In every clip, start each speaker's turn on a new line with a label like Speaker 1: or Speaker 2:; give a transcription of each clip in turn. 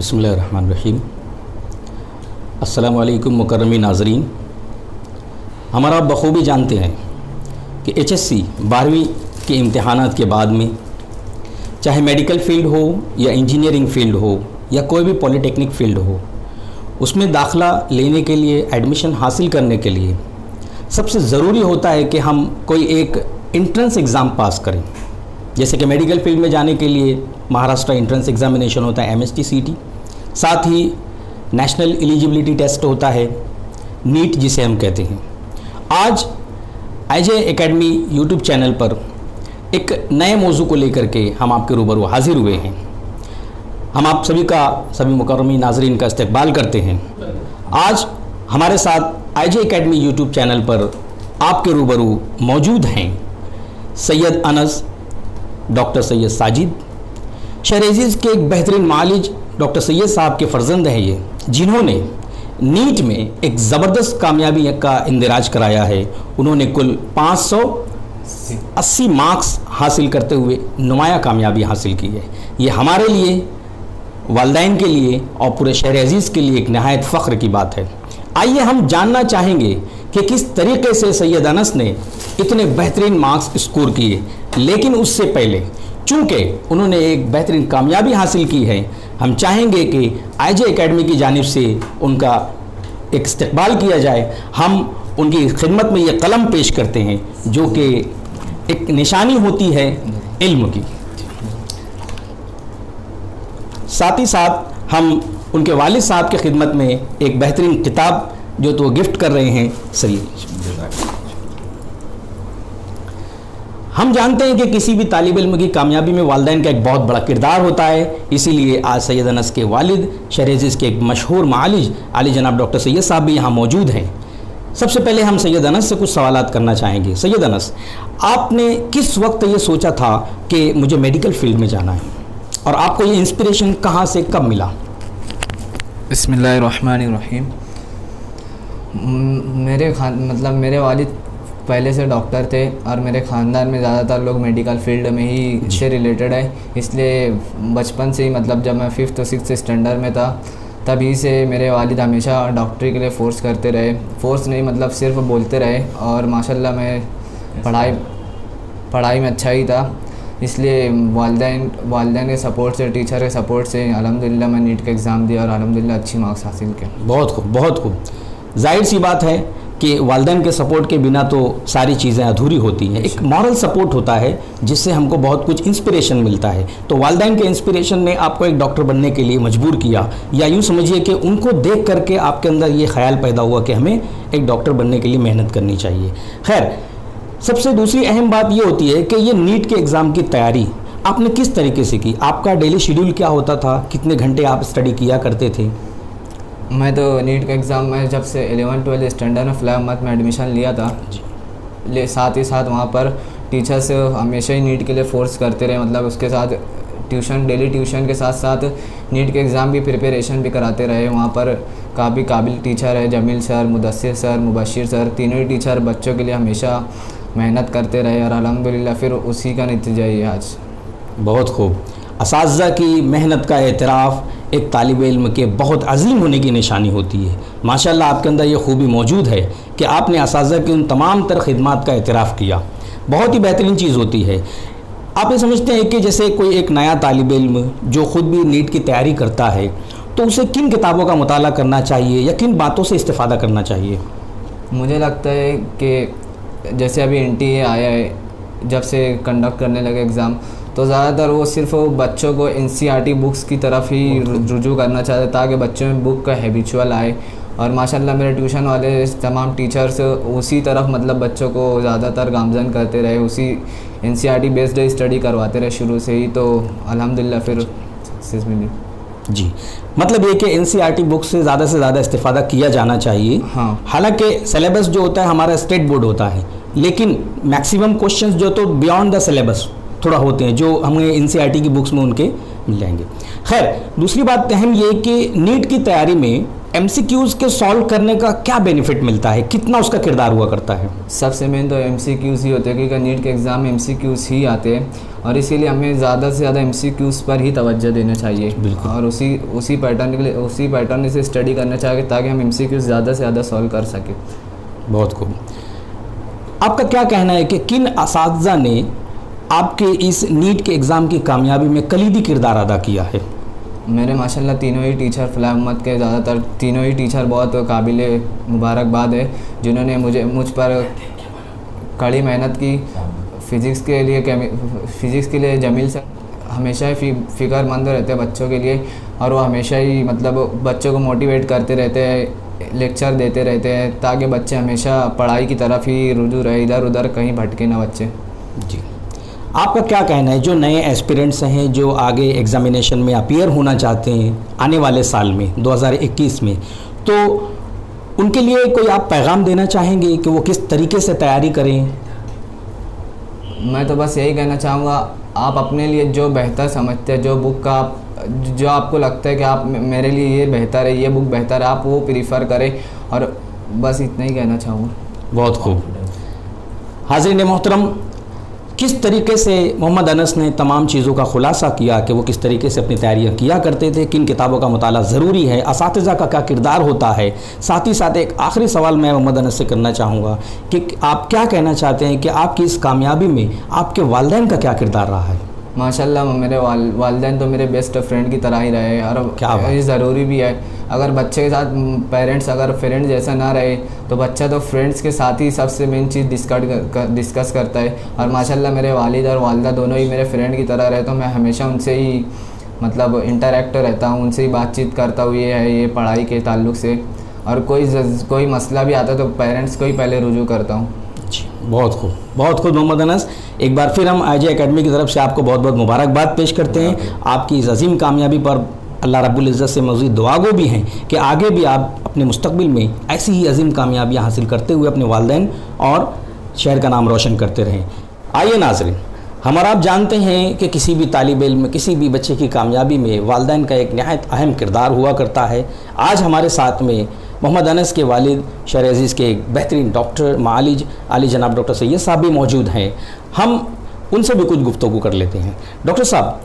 Speaker 1: बिस्मिल्लाहिर्रहमानिर्रहीम। अस्सलामु अलैकुम मुकर्रमी नाज़रीन। हमारा आप बखूबी जानते हैं कि HSC 12वीं के इम्तिहानात के बाद में चाहे मेडिकल फ़ील्ड हो या इंजीनियरिंग फ़ील्ड हो या कोई भी पॉलिटेक्निक फ़ील्ड हो, उसमें दाखिला लेने के लिए, एडमिशन हासिल करने के लिए सबसे ज़रूरी होता है कि हम कोई एक इंट्रेंस एग्ज़ाम पास करें। जैसे कि मेडिकल फील्ड में जाने के लिए महाराष्ट्र इंट्रेंस एग्ज़ामिनेशन होता है MST-CT, साथ ही नेशनल एलिजिबिलिटी टेस्ट होता है नीट जिसे हम कहते हैं। आज IJ एकेडमी यूट्यूब चैनल पर एक नए मौजू को लेकर के हम आपके रूबरू हाजिर हुए हैं। हम आप सभी मुकर्रमी नाज़रीन का इस्तकबाल करते हैं। आज हमारे साथ IJ एकेडमी यूट्यूब चैनल पर आपके रूबरू मौजूद हैं सैयद अनस, डॉक्टर सैयद साजिद। शहर अज़ीज़ के एक बेहतरीन मालिज डॉक्टर सैयद साहब के फ़र्जंद हैं ये, जिन्होंने नीट में एक ज़बरदस्त कामयाबी का इंदिराज कराया है। उन्होंने कुल 580 मार्क्स हासिल करते हुए नुमाया कामयाबी हासिल की है। ये हमारे लिए, वालिदैन के लिए और पूरे शहर अज़ीज़ के लिए एक नहायत फ़ख्र की बात है। आइए हम जानना चाहेंगे कि किस तरीके से सैयद अनस ने इतने बेहतरीन मार्क्स स्कोर किए, लेकिन उससे पहले चूँकि उन्होंने एक बेहतरीन कामयाबी हासिल की है, हम चाहेंगे कि IJ एकेडमी की जानिब से उनका एक इस्तकबाल किया जाए। हम उनकी खिदमत में ये कलम पेश करते हैं जो कि एक निशानी होती है इल्म की। साथ ही साथ हम उनके वालिद साहब की खिदमत में एक बेहतरीन किताब जो तो गिफ्ट कर रहे हैं सैयद। हम जानते हैं कि किसी भी तालिब इल्म की कामयाबी में वालिदैन का एक बहुत बड़ा किरदार होता है। इसीलिए आज सैयद अनस के वालिद शहर अज़ीज़ के एक मशहूर मालिज आली जनाब डॉक्टर सैयद साहब भी यहाँ मौजूद हैं। सबसे पहले हम सैयद अनस से कुछ सवालात करना चाहेंगे। सैयद अनस, आपने किस वक्त ये सोचा था कि मुझे मेडिकल फील्ड में जाना है, और आपको ये इंस्पिरेशन कहाँ से कब मिला?
Speaker 2: बिस्मिल्लाहिर्रहमानिर्रहीम। मेरे वालिद पहले से डॉक्टर थे और मेरे ख़ानदान में ज़्यादातर लोग मेडिकल फील्ड में ही से रिलेटेड है। इसलिए बचपन से ही जब मैं 5th और 6th स्टैंडर्ड में था तभी से मेरे वालिद हमेशा डॉक्टरी के लिए फ़ोर्स करते रहे। फ़ोर्स नहीं सिर्फ बोलते रहे, और माशाल्लाह मैं पढ़ाई में अच्छा ही था। इसलिए वालिदैन के सपोर्ट से, टीचर के सपोर्ट से अल्हम्दुलिल्लाह मैं नीट का एग्ज़ाम दिया और अल्हम्दुलिल्लाह अच्छी मार्क्स हासिल किए।
Speaker 1: बहुत खूब, बहुत खूब। जाहिर सी बात है कि वालिदैन के सपोर्ट के बिना तो सारी चीज़ें अधूरी होती हैं। एक मॉरल सपोर्ट होता है जिससे हमको बहुत कुछ इंस्पिरेशन मिलता है। तो वालिदैन के इंस्पिरेशन ने आपको एक डॉक्टर बनने के लिए मजबूर किया, या यूँ समझिए कि उनको देख करके आपके अंदर ये ख्याल पैदा हुआ कि हमें एक डॉक्टर बनने के लिए मेहनत करनी चाहिए। खैर, सबसे दूसरी अहम बात ये होती है कि ये नीट के एग्ज़ाम की तैयारी आपने किस तरीके से की? आपका डेली शेड्यूल क्या होता था? कितने घंटे आप स्टडी किया करते थे?
Speaker 2: मैं तो नीट का एग्ज़ाम में जब से 11th-12th स्टैंडर्ड में फ़िलहाल में एडमिशन लिया था, साथ ही साथ वहाँ पर टीचर्स हमेशा ही नीट के लिए फ़ोर्स करते रहे। उसके साथ डेली ट्यूशन के साथ साथ नीट के एग्ज़ाम भी प्रिपरेशन भी कराते रहे। वहाँ पर काफ़ी काबिल टीचर है, Jameel sir, Mudassir sir, Mubashir sir, तीनों ही टीचर बच्चों के लिए हमेशा मेहनत करते रहे और अल्हम्दुलिल्लाह फिर उसी का नतीजा ये आज।
Speaker 1: बहुत खूब। असातिज़ा की मेहनत का एतराफ़ एक तालिब इल्म के बहुत अज़ीम होने की निशानी होती है। माशाल्लाह आपके अंदर ये खूबी मौजूद है कि आपने असातिज़ा की उन तमाम तर ख़िदमात का एतराफ़ किया। बहुत ही बेहतरीन चीज़ होती है। आप ये समझते हैं कि जैसे कोई एक नया तालिब इल्म जो ख़ुद भी नीट की तैयारी करता है, तो उसे किन किताबों का मुताला करना चाहिए या किन बातों से इस्तिफ़ादा करना चाहिए?
Speaker 2: मुझे लगता है कि जैसे अभी NTA आया है, जब से कंडक्ट करने लगे एग्ज़ाम, तो ज़्यादातर वो सिर्फ बच्चों को NCERT बुक्स की तरफ ही रुजू करना चाहते ताकि बच्चों में बुक का हैबिचुअल आए। और माशाल्लाह मेरे ट्यूशन वाले तमाम टीचर्स उसी तरफ बच्चों को ज़्यादातर गामजन करते रहे, उसी NCERT बेस्ड स्टडी करवाते रहे शुरू से ही, तो अल्हम्दुलिल्लाह फिर सक्सेस मिली।
Speaker 1: जी, मतलब ये कि NCERT बुक से ज़्यादा इस्तिफ़ादा किया जाना चाहिए।
Speaker 2: हाँ,
Speaker 1: हालांकि सिलेबस जो होता है हमारा स्टेट बोर्ड होता है, लेकिन मैक्सिमम क्वेश्चंस जो तो बियॉन्ड द सिलेबस थोड़ा होते हैं जो हमें NCERT की बुक्स में उनके मिल जाएंगे। खैर, दूसरी बात अहम ये कि नीट की तैयारी में MCQs के सॉल्व करने का क्या बेनिफिट मिलता है, कितना उसका किरदार हुआ करता है?
Speaker 2: सबसे मेन तो MCQs ही होते हैं, क्योंकि नीट के एग्ज़ाम में MCQs ही आते हैं और इसीलिए हमें ज़्यादा से ज़्यादा MCQs पर ही तवज्जो देना चाहिए।
Speaker 1: बिल्कुल।
Speaker 2: और उसी पैटर्न के लिए उसी पैटर्न से स्टडी करना चाहिए ताकि हम MCQs ज़्यादा से ज़्यादा सॉल्व कर सकें।
Speaker 1: बहुत खूब। आपका क्या कहना है कि किन असातिज़ा ने आपके इस नीट के एग्ज़ाम की कामयाबी में कलीदी किरदार अदा किया है?
Speaker 2: मेरे माशाल्लाह तीनों ही टीचर फलाह अहमद के ज़्यादातर तीनों ही टीचर बहुत काबिल मुबारकबाद है, जिन्होंने मुझ पर कड़ी मेहनत की। फ़िज़िक्स के लिए जमील सर हमेशा ही फ़िक्रमंद रहते हैं बच्चों के लिए, और वो हमेशा ही मतलब बच्चों को मोटिवेट करते रहते हैं, लेक्चर देते रहते हैं ताकि बच्चे हमेशा पढ़ाई की तरफ ही रुजू रहे, इधर उधर कहीं भटके ना बच्चे।
Speaker 1: जी, आपका क्या कहना है जो नए एस्पिरेंट्स हैं जो आगे एग्ज़ामिनेशन में अपीयर होना चाहते हैं आने वाले साल में 2021 में, तो उनके लिए कोई आप पैगाम देना चाहेंगे कि वो किस तरीके से तैयारी करें?
Speaker 2: मैं तो बस यही कहना चाहूँगा, आप अपने लिए जो बेहतर समझते हैं, जो बुक का जो आपको लगता है कि आप मेरे लिए ये बेहतर है, ये बुक बेहतर है, आप वो प्रीफर करें, और बस इतना ही कहना चाहूँगा।
Speaker 1: बहुत खूब। हाज़रीन मोहतरम, किस तरीके से मोहम्मद अनस ने तमाम चीज़ों का खुलासा किया कि वो किस तरीके से अपनी तैयारियां किया करते थे, किन किताबों का मुताला ज़रूरी है, असातिज़ा का क्या किरदार होता है। साथ ही साथ एक आखिरी सवाल मैं मोहम्मद अनस से करना चाहूँगा कि आप क्या कहना चाहते हैं कि आपकी इस कामयाबी में आपके वालिदैन का क्या किरदार रहा है?
Speaker 2: माशाल्लाह मेरे वालिदैन तो मेरे बेस्ट फ्रेंड की तरह ही रहे, और ये ज़रूरी भी है। अगर बच्चे के साथ पेरेंट्स अगर फ्रेंड जैसा ना रहे तो बच्चा तो फ्रेंड्स के साथ ही सबसे मेन चीज़ डिस्कस करता है, और माशाल्लाह मेरे वालिद और वालिदा दोनों ही मेरे फ्रेंड की तरह रहे, तो मैं हमेशा उनसे ही मतलब इंटरेक्ट रहता हूँ, उनसे ही बातचीत करता हूँ ये पढ़ाई के ताल्लुक़ से, और कोई मसला भी आता तो पेरेंट्स को ही पहले रुजू करता हूँ।
Speaker 1: बहुत खूब, बहुत खूब मोहम्मद अनस। एक बार फिर हम IJ एकेडमी की तरफ से आपको बहुत बहुत मुबारकबाद पेश करते हैं। आपकी इस अजीम कामयाबी पर अल्लाह रब्बुल इज़्ज़त से मज़ीद दुआगो भी हैं कि आगे भी आप अपने मुस्तक़बिल में ऐसी ही अजीम कामयाबियाँ हासिल करते हुए अपने वालिदैन और शहर का नाम रोशन करते रहें। आइए नाज़रीन, हमारा आप जानते हैं कि किसी भी तालिब इल्म में, किसी भी बच्चे की कामयाबी में वालिदैन का एक नहायत अहम किरदार हुआ करता है। आज हमारे साथ में मोहम्मद अनस के वालिद शहर अज़ीज़ के एक बेहतरीन डॉक्टर मालिज आली जनाब डॉक्टर सैयद साहब भी मौजूद हैं। हम उनसे भी कुछ गुफ्तगू कर लेते हैं। डॉक्टर साहब,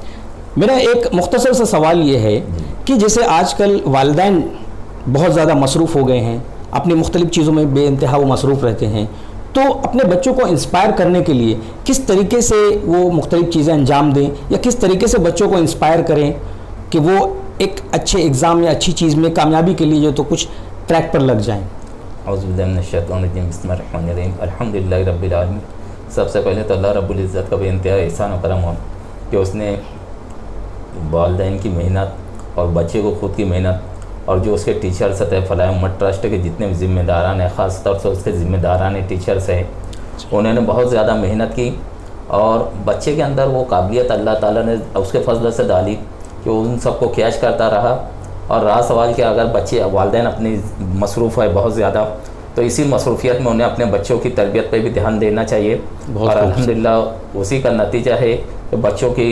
Speaker 1: मेरा एक मुख्तसर सा सवाल ये है कि जैसे आजकल वालिदैन बहुत ज़्यादा मसरूफ़ हो गए हैं, अपनी मुख्तलिफ़ चीज़ों में बेइंतहा वो मसरूफ़ रहते हैं, तो अपने बच्चों को इंस्पायर करने के लिए किस तरीके से वो मुख्तलिफ़ चीज़ें अंजाम दें, या किस तरीके से बच्चों को इंस्पायर करें कि वो एक अच्छे एग्ज़ाम या अच्छी चीज़ में कामयाबी के लिए जो तो कुछ ट्रैक पर लग जाएँ?
Speaker 3: अल्हम्दुलिल्लाह रब्बिल आलमीन। सबसे पहले तो अल्लाह रब्बुल इज़्ज़त का बेइंतहा एहसान और करम हो कि उसने वालिदैन की मेहनत और बच्चे को ख़ुद की मेहनत और जो उसके टीचर्स थे फलाह अहमद ट्रस्ट के जितने भी ज़िम्मेदारान हैं, ख़ास तौर से उसके ज़िम्मेदारान टीचर्स हैं, उन्होंने बहुत ज़्यादा मेहनत की और बच्चे के अंदर वो काबिलियत अल्लाह ताला ने उसके फजल से डाली कि वो उन सबको कैच करता रहा। और रहा सवाल कि अगर बच्चे वालिदैन अपनी मसरूफ़ है बहुत ज़्यादा, तो इसी मसरूफियत में उन्हें अपने बच्चों की तरबियत पर भी ध्यान देना चाहिए। और अल्हम्दुलिल्लाह उसी का नतीजा है कि बच्चों की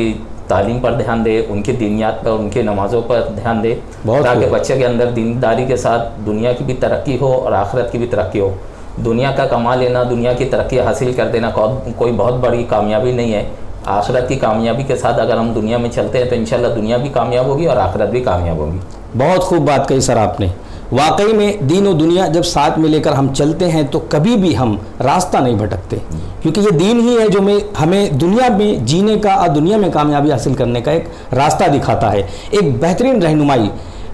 Speaker 3: तालीम पर ध्यान दे, उनकी दीनियात पर, उनकी नमाज़ों पर ध्यान दे, ताकि बच्चे के अंदर दीनदारी के साथ दुनिया की भी तरक्की हो और आखिरत की भी तरक्की हो। दुनिया का कमा लेना, दुनिया की तरक्की हासिल कर देना कोई बहुत बड़ी कामयाबी नहीं है। आखिरत की कामयाबी के साथ अगर हम दुनिया में चलते हैं तो इंशाल्लाह दुनिया भी कामयाब होगी और आखिरत भी कामयाब होगी।
Speaker 1: बहुत खूब बात कही सर आपने। वाकई में दीन और दुनिया जब साथ में लेकर हम चलते हैं तो कभी भी हम रास्ता नहीं भटकते, क्योंकि ये दीन ही है जो हमें दुनिया में जीने का और दुनिया में कामयाबी हासिल करने का एक रास्ता दिखाता है, एक बेहतरीन रहनुमाई।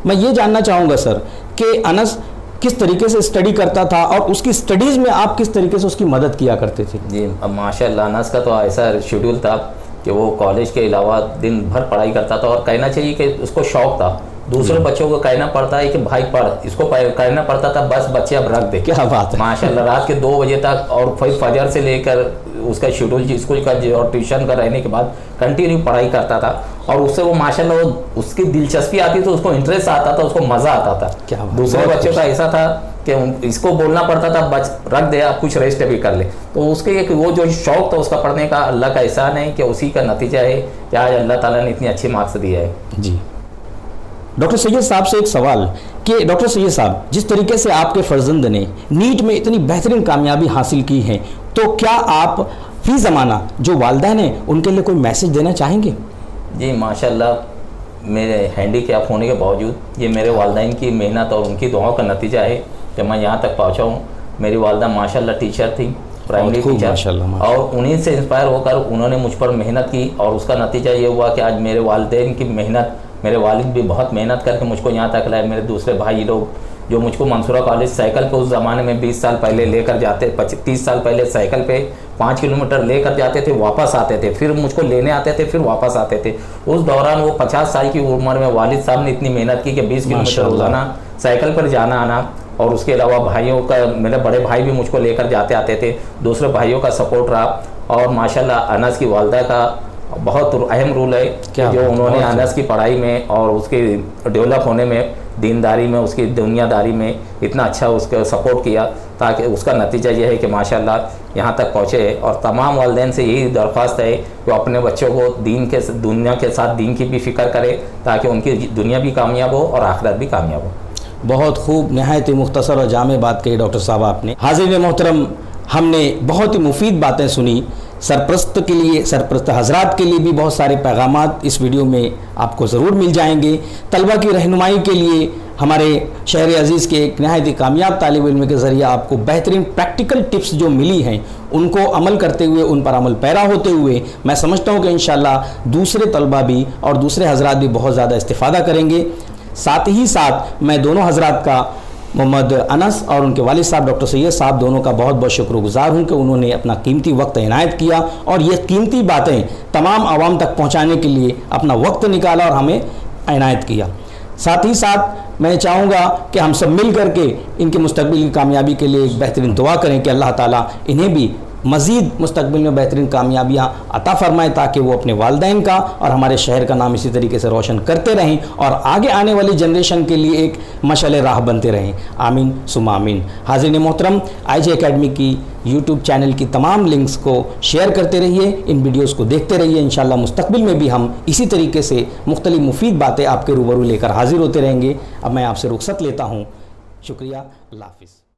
Speaker 1: मैं ये जानना चाहूँगा सर कि अनस किस तरीके से स्टडी करता था और उसकी स्टडीज़ में आप किस तरीके से उसकी मदद किया करते थे?
Speaker 3: जी, अब माशाल्लाह अनस का तो ऐसा शेड्यूल था कि वो कॉलेज के अलावा दिन भर पढ़ाई करता था, और कहना चाहिए कि उसको शौक़ था। दूसरे बच्चों को कहना पड़ता है कि भाई पढ़, इसको कहना पड़ता था बस बच्चे अब रख दे।
Speaker 1: क्या बात है
Speaker 3: माशाल्लाह। रात के 2 बजे तक और फिर फजर से लेकर उसका शेड्यूल स्कूल का और ट्यूशन का रहने के बाद कंटिन्यू पढ़ाई करता था, और उससे वो माशाल्लाह उसकी दिलचस्पी आती थी, उसको इंटरेस्ट आता था, उसको मज़ा आता था। दूसरे बच्चों का ऐसा था कि इसको बोलना पड़ता था बच रख दे, आप कुछ रेस्ट भी कर ले। तो उसके एक वो जो शौक़ था उसका पढ़ने का, अल्लाह का एहसान है कि उसी का नतीजा है कि आज अल्लाह ताला ने इतनी अच्छी मार्क्स दिया है।
Speaker 1: जी, डॉक्टर सैयद साहब से एक सवाल कि डॉक्टर सैयद साहब, जिस तरीके से आपके फर्जंद ने नीट में इतनी बेहतरीन कामयाबी हासिल की है, तो क्या आप फी ज़माना जो वालिदैन हैं उनके लिए कोई मैसेज देना चाहेंगे?
Speaker 3: जी माशाल्लाह, मेरे हैंडीकैप होने के बावजूद ये मेरे वालिदैन की मेहनत और उनकी दुआओं का नतीजा है कि मैं यहाँ तक पहुँचा हूँ। मेरी वालिदा माशाल्लाह टीचर थी, प्राइमरी टीचर,
Speaker 1: माशाल्लाह।
Speaker 3: और उन्हीं से इंस्पायर होकर उन्होंने मुझ पर मेहनत की और उसका नतीजा ये हुआ कि आज मेरे वालिदैन की मेहनत, मेरे वालिद भी बहुत मेहनत करके मुझको यहाँ तक लाए। मेरे दूसरे भाई लोग जो मुझको मंसूरा कॉलेज साइकिल पे उस ज़माने में 20 साल पहले लेकर जाते, 30 साल पहले साइकिल पे 5 किलोमीटर लेकर जाते थे, वापस आते थे, फिर मुझको लेने आते थे, फिर वापस आते थे। उस दौरान वो 50 साल की उम्र में वालिद साहब ने इतनी मेहनत की कि 20 किलोमीटर रोज़ाना साइकिल पर जाना आना, और उसके अलावा भाइयों का, मेरे बड़े भाई भी मुझको लेकर जाते आते थे, दूसरे भाइयों का सपोर्ट रहा। और माशाल्लाह अनस की वालिदा का बहुत अहम रोल है कि जो उन्होंने अनस की पढ़ाई में और उसके डेवलप होने में, दीनदारी में, उसकी दुनियादारी में इतना अच्छा उसका सपोर्ट किया, ताकि उसका नतीजा ये है कि माशाल्लाह यहाँ तक पहुँचे। और तमाम वालिदैन से यही दरख्वास्त है कि अपने बच्चों को दुनिया के साथ दीन की भी फ़िक्र करें, ताकि उनकी दुनिया भी कामयाब हो और आखिरत भी कामयाब हो।
Speaker 1: बहुत खूब, नहायत ही मुख्तसर और जामे बात कही डॉक्टर साहब आपने। हाज़िरीन मोहतरम, हमने बहुत ही मुफीद बातें सुनी। सरप्रस्त के लिए, सरप्रस्त हजरात के लिए भी बहुत सारे पैगामात इस वीडियो में आपको ज़रूर मिल जाएंगे। तलबा की रहनुमाई के लिए हमारे शहर अज़ीज़ के एक नहायत ही कामयाब तालिब इल्म के ज़रिए आपको बेहतरीन प्रैक्टिकल टिप्स जो मिली हैं, उनको अमल करते हुए, उन पर अमल पैरा होते हुए, मैं समझता हूँ कि इंशाअल्लाह दूसरे तलबा भी और दूसरे हजरात भी बहुत ज़्यादा इस्तिफ़ादा करेंगे। साथ ही साथ मैं दोनों हजरात का, मोहम्मद अनस और उनके वालिद साहब डॉक्टर सैयद साहब, दोनों का बहुत बहुत शुक्रगुजार हूँ कि उन्होंने अपना कीमती वक्त इनायत किया और ये कीमती बातें तमाम आवाम तक पहुँचाने के लिए अपना वक्त निकाला और हमें इनायत किया। साथ ही साथ मैं चाहूँगा कि हम सब मिल करके इनके मुस्तकबिल की कामयाबी के लिए एक बेहतरीन दुआ करें कि अल्लाह ताला इन्हें भी मज़ीद मुस्तकबिल में बेहतरीन कामयाबियाँ अता फ़रमाए, ताकि वो अपने वालिदैन का और हमारे शहर का नाम इसी तरीके से रोशन करते रहें और आगे आने वाली जनरेशन के लिए एक मशाल राह बनते रहें। आमीन सुम्मा आमीन। हाज़िरीन मोहतरम, IJ एकेडमी की यूट्यूब चैनल की तमाम लिंक्स को शेयर करते रहिए, इन वीडियोज़ को देखते रहिए। इंशाअल्लाह मुस्तकबिल में भी हम इसी तरीके से मुख्तलिफ मुफीद बातें आपके रूबरू लेकर हाजिर होते रहेंगे। अब मैं आपसे रुखसत लेता हूँ। शुक्रिया, अल्लाह हाफ़िज़।